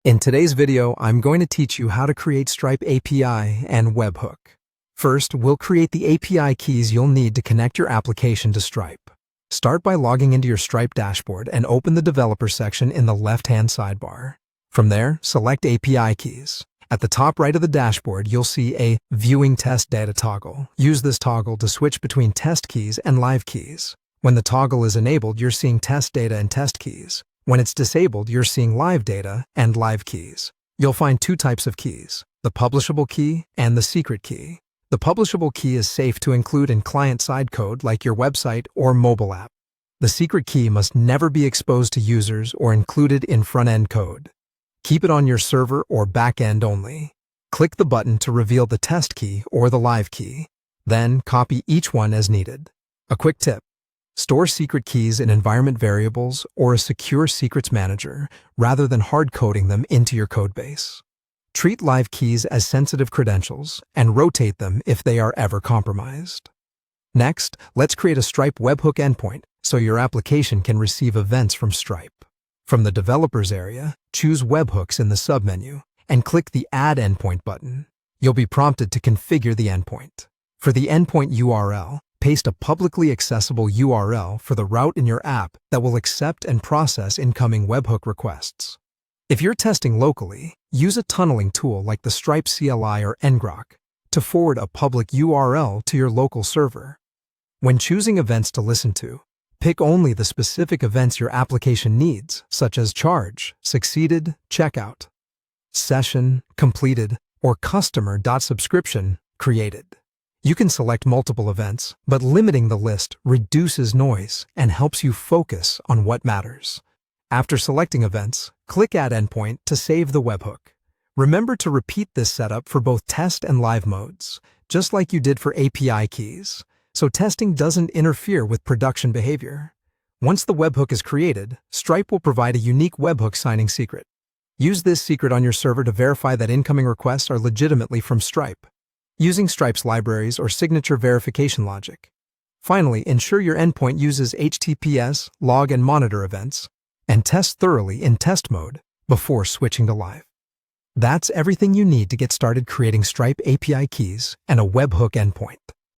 In today's video, I'm going to teach you how to create Stripe API and Webhook. First, we'll create the API keys you'll need to connect your application to Stripe. Start by logging into your Stripe dashboard and open the Developer section in the left-hand sidebar. From there, select API keys. At the top right of the dashboard, you'll see a Viewing Test Data toggle. Use this toggle to switch between test keys and live keys. When the toggle is enabled, you're seeing test data and test keys. When it's disabled, you're seeing live data and live keys. You'll find two types of keys, the publishable key and the secret key. The publishable key is safe to include in client-side code like your website or mobile app. The secret key must never be exposed to users or included in front-end code. Keep it on your server or back-end only. Click the button to reveal the test key or the live key. Then copy each one as needed. A quick tip: store secret keys in environment variables or a secure secrets manager rather than hard-coding them into your codebase. Treat live keys as sensitive credentials and rotate them if they are ever compromised. Next, let's create a Stripe Webhook endpoint so your application can receive events from Stripe. From the Developers area, choose Webhooks in the submenu and click the Add Endpoint button. You'll be prompted to configure the endpoint. For the endpoint URL, paste a publicly accessible URL for the route in your app that will accept and process incoming webhook requests. If you're testing locally, use a tunneling tool like the Stripe CLI or ngrok to forward a public URL to your local server. When choosing events to listen to, pick only the specific events your application needs, such as charge, succeeded, checkout, session, completed, or customer.subscription created. You can select multiple events, but limiting the list reduces noise and helps you focus on what matters. After selecting events, click Add Endpoint to save the webhook. Remember to repeat this setup for both test and live modes, just like you did for API keys, so testing doesn't interfere with production behavior. Once the webhook is created, Stripe will provide a unique webhook signing secret. Use this secret on your server to verify that incoming requests are legitimately from Stripe, using Stripe's libraries or signature verification logic. Finally, ensure your endpoint uses HTTPS, log and monitor events, and test thoroughly in test mode before switching to live. That's everything you need to get started creating Stripe API keys and a webhook endpoint.